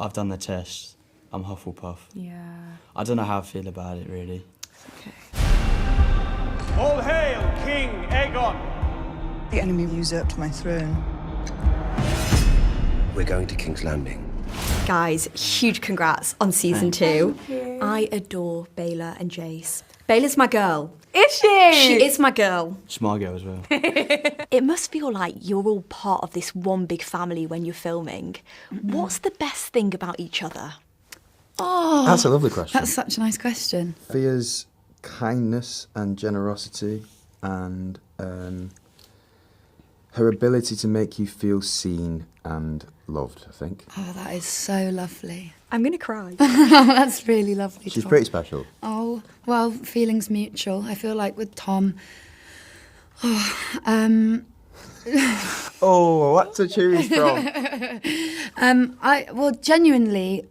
I've done the test. I'm Hufflepuff. Yeah. I don't know how I feel about it, really. Okay. All hail King Aegon! The enemy usurped my throne. We're going to King's Landing. Guys, huge congrats on season 2. I adore Baela and Jace. Baela's my girl. Is she? She is my girl. It's my girl as well. It must feel like you're all part of this one big family when you're filming. What's the best thing about each other? Oh, That's a lovely question. that's such a nice question. Fia's kindness and generosity and her ability to make you feel seen and loved, I think. Oh, that is so lovely. I'm going to cry. That's really lovely. She's Tom. pretty special. Oh, well, feelings mutual. I feel like with Tom. Oh, what to choose from? Genuinely,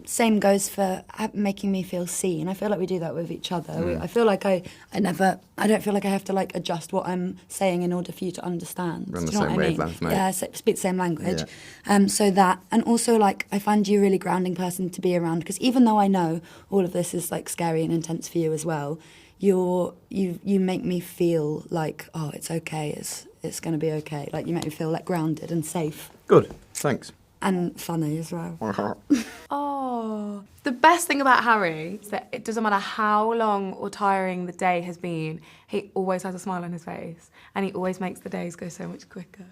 same goes for making me feel seen. I feel like we do that with each other. I feel like I don't feel like I have to like adjust what I'm saying in order for you to understand. We're on the Do you know same what I mean? wavelength, mate. Yeah, speak the same language. So that, and also like I find you a really grounding person to be around because even though I know all of this is like scary and intense for you as well, you make me feel like, oh, it's okay. It's going to be okay. Like, you make me feel, like, grounded and safe. Good, thanks. And funny as well. Oh. The best thing about Harry is that it doesn't matter how long or tiring the day has been, he always has a smile on his face. And he always makes the days go so much quicker.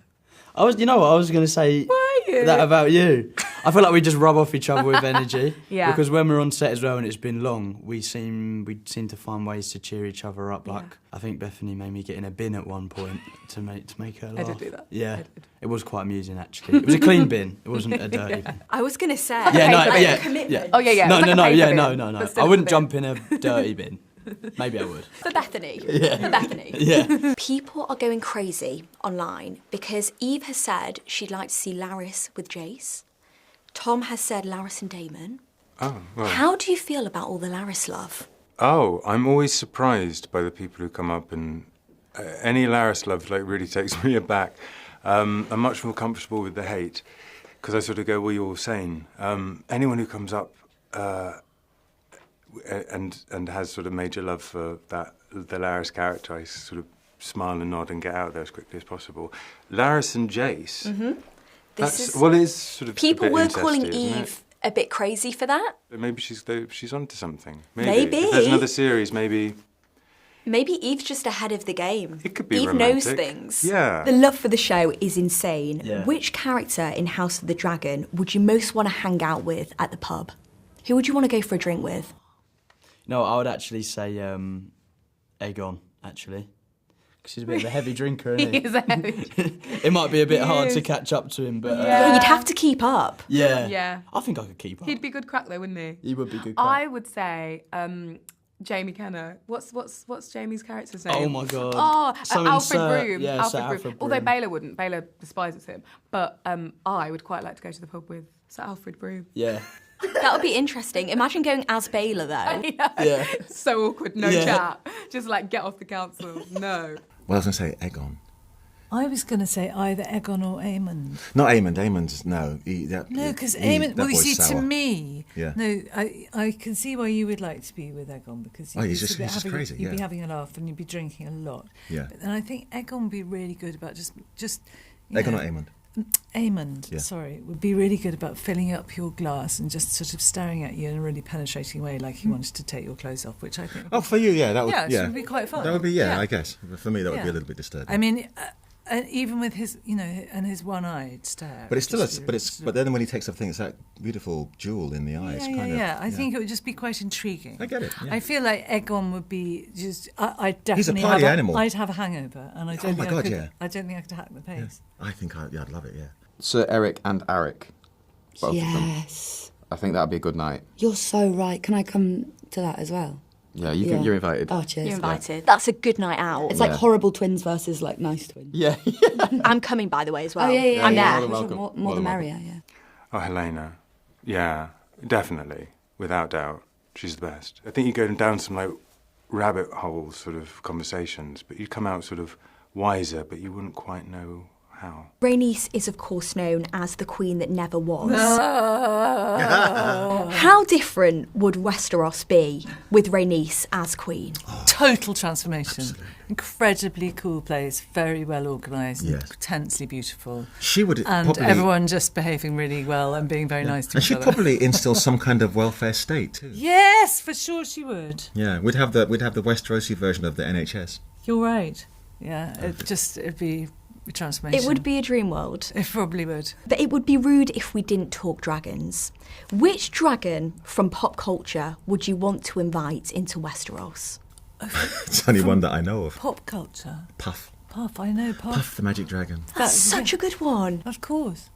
You know what, I was going to say that about you. I feel like we just rub off each other with energy. Yeah. Because when we're on set as well and it's been long, we seem to find ways to cheer each other up. Like, I think Bethany made me get in a bin at one point to make her laugh. I did do that. Yeah. I did. It was quite amusing, actually. It was a clean bin. It wasn't a dirty bin. I was going to say. Commitment. Yeah. Oh, yeah. No, It was like a paper bin, no. but still I wouldn't a bin. jump in a dirty bin. Maybe I would. For Bethany. Yeah. For Bethany. Yeah. People are going crazy online because Eve has said she'd like to see Laris with Jace. Tom has said Laris and Damon. Oh, well. How do you feel about all the Laris love? Oh, I'm always surprised by the people who come up and any Laris love like really takes me aback. I'm much more comfortable with the hate because I sort of go, well, you're all sane. Anyone who comes up and has sort of major love for the Laris character, I sort of smile and nod and get out there as quickly as possible. Laris and Jace. Mm-hmm. It's sort of people a bit were incesty, calling isn't it? Eve a bit crazy for that. Maybe she's onto something. Maybe. If there's another series, maybe. Maybe Eve's just ahead of the game. It could be Eve romantic. knows things. Yeah. The love for the show is insane. Yeah. Which character in House of the Dragon would you most want to hang out with at the pub? Who would you want to go for a drink with? No, I would actually say Aegon, actually. Because he's a bit of a heavy drinker, isn't he? He is a heavy It might be a bit He hard is. to catch up to him, but... Yeah, you'd have to keep up. Yeah. Yeah. I think I could keep up. He'd be good crack though, wouldn't he? He would be good I crack. would say Jamie Kenner. What's Jamie's character's name? Oh, my God. Oh, Something Alfred Sir- Broom. yeah, Sir Alfred Although Broom. Baela wouldn't. Baela despises him. But I would quite like to go to the pub with Sir Alfred Broom. Yeah. That would be interesting. Imagine going as Baela, though. Yeah. So awkward, no Yeah. chat. Just like get off the council. No. Well, I was going to say Aegon. I was going to say either Aegon or Aemond. Not Aemond. Aemond's, no. No, because Aemond, well, you see, sour. to me, Yeah. no, I can see why you would like to be with Aegon because Oh, he's be just crazy, you'd be yeah. having a laugh and you'd be drinking a lot. Yeah. But then I think Aegon would be really good about just you Aegon know, or Aemond? Aemond, Yeah. sorry, would be really good about filling up your glass and just sort of staring at you in a really penetrating way, like he wanted to take your clothes off, which I think. Oh, for you, yeah, that would. Yeah, Yeah, it would be quite fun. That would be, Yeah. I guess. For me, that would be Yeah. a little bit disturbing. I mean, even with his, and his one-eyed stare. but it's still, just but then when he takes something, it's that beautiful jewel in the eyes. Yeah. I think it would just be quite intriguing. I get it. Yeah. I feel like Aegon would be just. I definitely. party have animal. I'd have a hangover, and I don't Oh my think God, I could. yeah. I don't think I could hack the pace. I think I'd love it. Yeah. Sir Eric and Eric. Both of them. Yes. I think that'd be a good night. You're so right. Can I come to that as well? Yeah, you're invited. Oh, cheers. You're invited. That's a good night out. It's like horrible twins versus like nice twins. Yeah. I'm coming, by the way, as well. Oh, yeah. I'm yeah. there. More than welcome. More More the than merrier, yeah. Oh, Helena. Yeah, definitely. Without doubt. She's the best. I think you go down some, like, rabbit hole sort of conversations, but you'd come out sort of wiser, but you wouldn't quite know How? Rhaenys is, of course, known as the queen that never was. How different would Westeros be with Rhaenys as queen? Total transformation. Incredibly cool place, very well organised, Yes. intensely beautiful. She would and probably... everyone just behaving really well and being very nice to And each she'd other. probably instill some kind of welfare state too. Yes, for sure she would. Yeah, we'd have the Westerosi version of the NHS. You're right. Yeah, it'd be a transformation. It would be a dream world. It probably would. But it would be rude if we didn't talk dragons. Which dragon from pop culture would you want to invite into Westeros? It's only one that I know of. Pop culture. Puff. Puff, I know Puff. Puff the Magic Dragon. That's such a good one. Of course.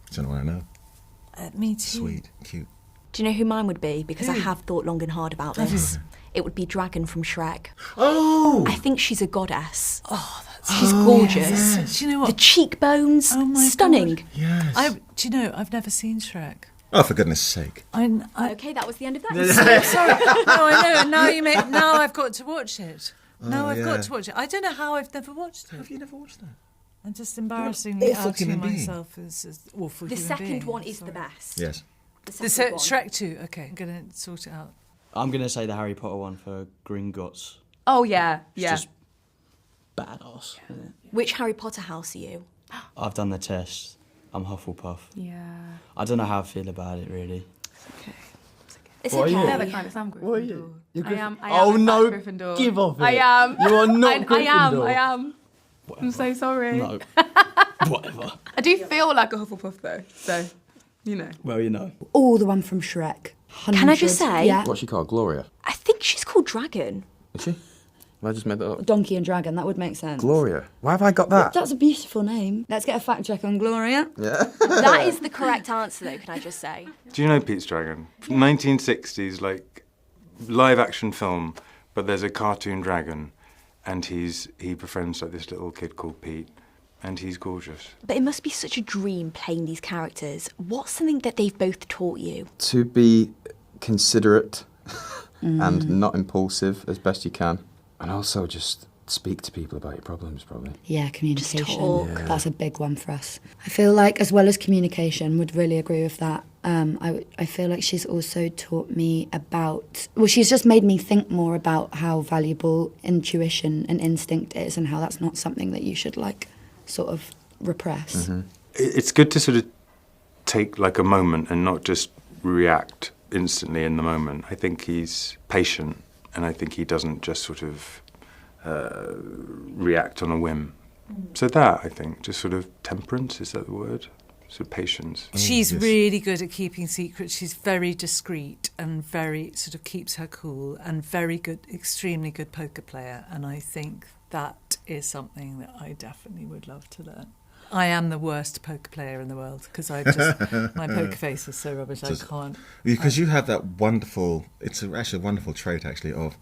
It's the only one I know. Me too. Sweet, cute. Do you know who mine would be? Because I Who? have thought long and hard about Have this. It would be Dragon from Shrek. Oh! I think she's a goddess. Oh, that's She's gorgeous. Yes. Do you know what? The cheekbones, Oh my stunning. God. Yes. Do you know, I've never seen Shrek. Oh, for goodness sake. Okay, that was the end of that. Sorry. No, I know. And now I've got to watch it. Now I've got to watch it. I don't know how I've never watched it. Have you never watched that? I'm just embarrassingly awful outing human being. myself as awful The human second being. one is Sorry. the best. Yes. The second one. Shrek 2. Okay, I'm going to sort it out. I'm going to say the Harry Potter one for Gringotts. Oh, yeah, It's just badass. Isn't it? Which Harry Potter house are you? I've done the test. I'm Hufflepuff. Yeah. I don't know how I feel about it, really. Okay. It's What are okay. you? They're the kind of I'm Gryffindor. What are you? You're I am. Oh, in no, fact Gryffindor. give off it. I am. You are not I am. Gryffindor. I am. I'm so sorry. No. Whatever. I do feel like a Hufflepuff though, so you know. Well, you know. All the one from Shrek. 100. Can I just say? Yeah. What's she called? Gloria? I think she's called Dragon. Is she? Have I just made that up? Donkey and Dragon, that would make sense. Gloria. Why have I got that? That's a beautiful name. Let's get a fact check on Gloria. Yeah. That is the correct answer, though, can I just say? Do you know Pete's Dragon? 1960s, like, live-action film, but there's a cartoon dragon, and he befriends, like, this little kid called Pete, and he's gorgeous. But it must be such a dream playing these characters. What's something that they've both taught you? To be considerate and not impulsive as best you can. And also just speak to people about your problems, probably. Yeah, communication. talk. Yeah. That's a big one for us. I feel like, as well as communication, would really agree with that. I feel like she's also taught me about... Well, she's just made me think more about how valuable intuition and instinct is and how that's not something that you should, like, sort of repress. Mm-hmm. It's good to sort of take, like, a moment and not just react instantly in the moment. I think he's patient, and I think he doesn't just sort of react on a whim. So that, I think, just sort of temperance, is that the word? Sort of patience. She's yes. really good at keeping secrets. She's very discreet and very sort of keeps her cool and very good, extremely good poker player. And I think that is something that I definitely would love to learn. I am the worst poker player in the world because my poker face is so rubbish. I can't. Because you have that wonderful, it's actually a wonderful trait actually of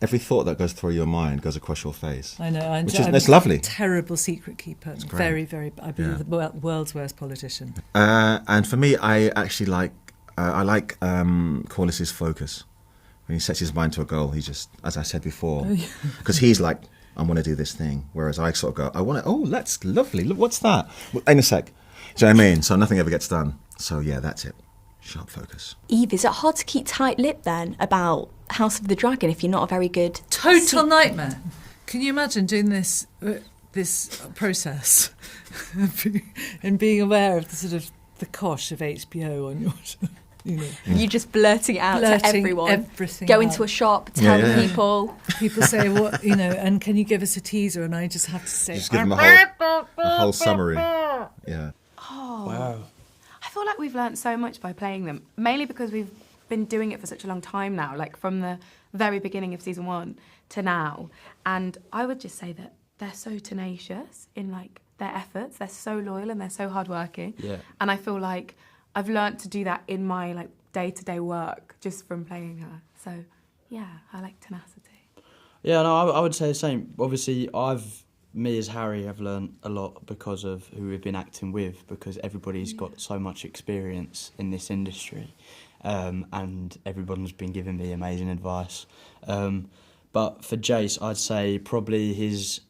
every thought that goes through your mind goes across your face. I know. I'm It's lovely. A terrible secret keeper. It's great. Very, very. I'd be Yeah. the world's worst politician. And for me, I actually like Corliss's focus. When he sets his mind to a goal, he just, as I said before, because he's like, I want to do this thing. Whereas I sort of go, I want to, oh, that's lovely. Look, what's that? Well, in a sec. Do you know what I mean? So nothing ever gets done. So yeah, that's it. Sharp focus. Eve, is it hard to keep tight-lipped then about House of the Dragon if you're not a very good... Total nightmare. Can you imagine doing this process and being aware of the sort of the cosh of HBO on your... You know. You just blurting it out to everyone. Everything Go out. into a shop, tell people. People say, "What and can you give us a teaser?" And I just have to say, Just give them a whole summary. Yeah. Oh. Wow. I feel like we've learnt so much by playing them, mainly because we've been doing it for such a long time now, like from the very beginning of season 1 to now. And I would just say that they're so tenacious in like their efforts. They're so loyal and they're so hardworking. Yeah. And I feel like I've learnt to do that in my like day-to-day work just from playing her. So yeah, I like tenacity. Yeah, no, I would say the same. Obviously, me as Harry have learned a lot because of who we've been acting with, because everybody's got so much experience in this industry, and everyone's been giving me amazing advice. But for Jace, I'd say probably his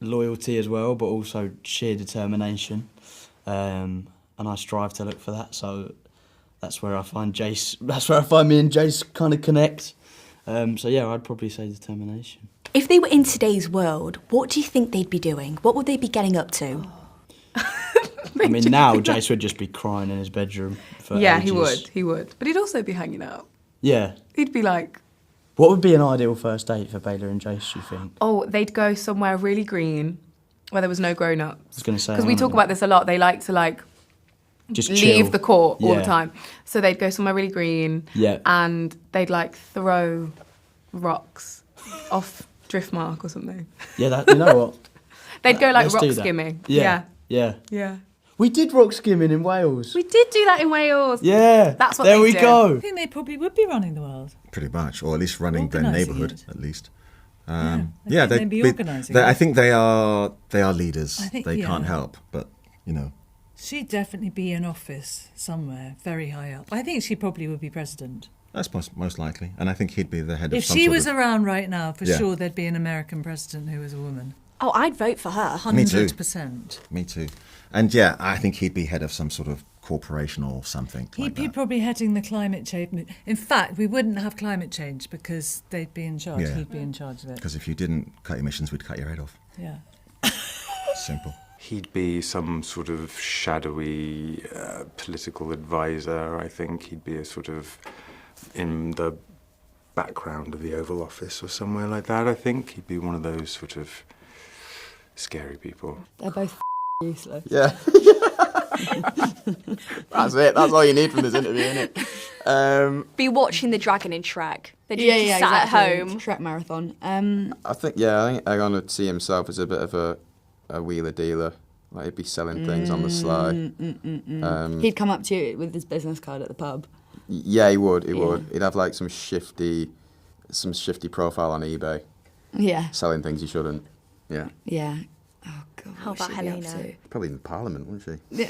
loyalty as well, but also sheer determination. And I strive to look for that. So that's where I find Jace. That's where I find me and Jace kind of connect. So yeah, I'd probably say determination. If they were in today's world, what do you think they'd be doing? What would they be getting up to? I mean, now Jace would just be crying in his bedroom for ages. He would. But he'd also be hanging out. Yeah. He'd be like... What would be an ideal first date for Baylor and Jace, do you think? Oh, they'd go somewhere really green where there was no grown-ups. I was going to say... Because we talk about this a lot. They like to, like, just leave chill. the court all Yeah. the time. So they'd go somewhere really green. Yeah. And they'd, like, throw rocks off Driftmark or something. Yeah, that, you know what? They'd go, like, Let's rock do that. skimming. Yeah. Yeah. We did rock skimming in Wales. We did do that in Wales. Yeah. That's what there they we do. go. I think they probably would be running the world. Pretty much, or at least running their Organising neighbourhood, it. at least. I think they'd be organising I it. think they are leaders. I think, they yeah. can't help, but you know. She'd definitely be in office somewhere, very high up. I think she probably would be president. That's most likely, and I think he'd be the head of If some she sort was of... around right now, for Yeah. sure there'd be an American president who was a woman. Oh, I'd vote for her. Me too. 100%. Me too. And yeah, I think he'd be head of some sort of corporation or something like He'd be that. probably heading the climate change. In fact, we wouldn't have climate change because they'd be in charge. Yeah. He'd be in charge of it. Because if you didn't cut emissions, we'd cut your head off. Yeah. Simple. He'd be some sort of shadowy political advisor. I think he'd be a sort of in the background of the Oval Office or somewhere like that. I think he'd be one of those sort of scary people. They're both useless. Yeah. That's it. That's all you need from this interview, isn't it? Be watching the dragon in Shrek. They'd Yeah, just yeah, sat exactly. at home. Shrek marathon. I think Aegon would see himself as a bit of a wheeler dealer. Like he'd be selling things on the sly. He'd come up to you with his business card at the pub. Yeah, he would. He Yeah. would. He'd have like some shifty profile on eBay, Yeah. selling things he shouldn't. Yeah. Yeah. Oh, God. How what about should we be up Helena? to? Probably in Parliament, wouldn't she?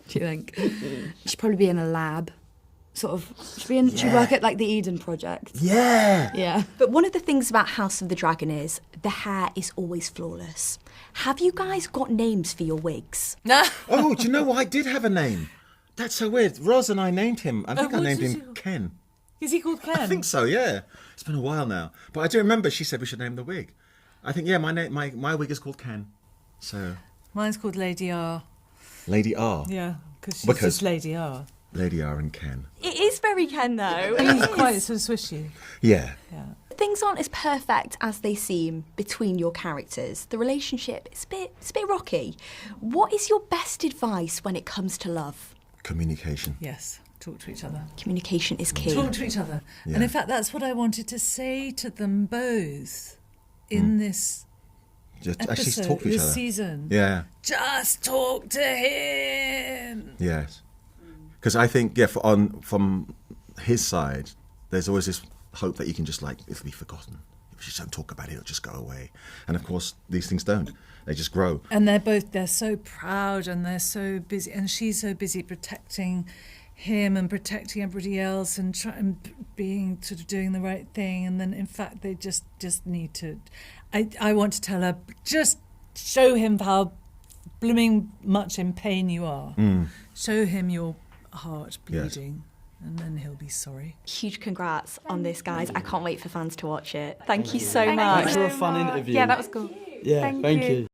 Do you think? She'd probably be in a lab. Sort of. She'd work at like the Eden Project. Yeah. Yeah. But one of the things about House of the Dragon is the hair is always flawless. Have you guys got names for your wigs? Oh, do you know what? I did have a name. That's so weird. Roz and I named him. I think I what named is him it? Ken. Is he called Ken? I think so, yeah. It's been a while now. But I do remember she said we should name the wig. I think, yeah, my wig is called Ken. So, Mine's called Lady R. Lady R. Yeah, she's Because- just Lady R. Lady R and Ken. It is very Ken, though. He's quite sort of swishy. Yeah. Yeah. Things aren't as perfect as they seem between your characters. The relationship is a bit rocky. What is your best advice when it comes to love? Communication. Yes, talk to each other. Communication is key. Talk to each other. Yeah. And in fact, that's what I wanted to say to them both in this Just episode, actually talk to each this other. season. Yeah. Just talk to him. Yes. Because I think, yeah, from his side, there's always this hope that you can just, like, it'll be forgotten. If you just don't talk about it, it'll just go away. And of course, these things don't. They just grow. And they're so proud and they're so busy, and she's so busy protecting him and protecting everybody else and being sort of doing the right thing. And then in fact they just need to, I want to tell her, just show him how blooming much in pain you are. Show him your heart bleeding. And then he'll be sorry. Huge congrats on this, guys. I can't wait for fans to watch it. Thank you so Thank much. Thanks for a fun interview. Yeah, that was cool. Yeah, thank you.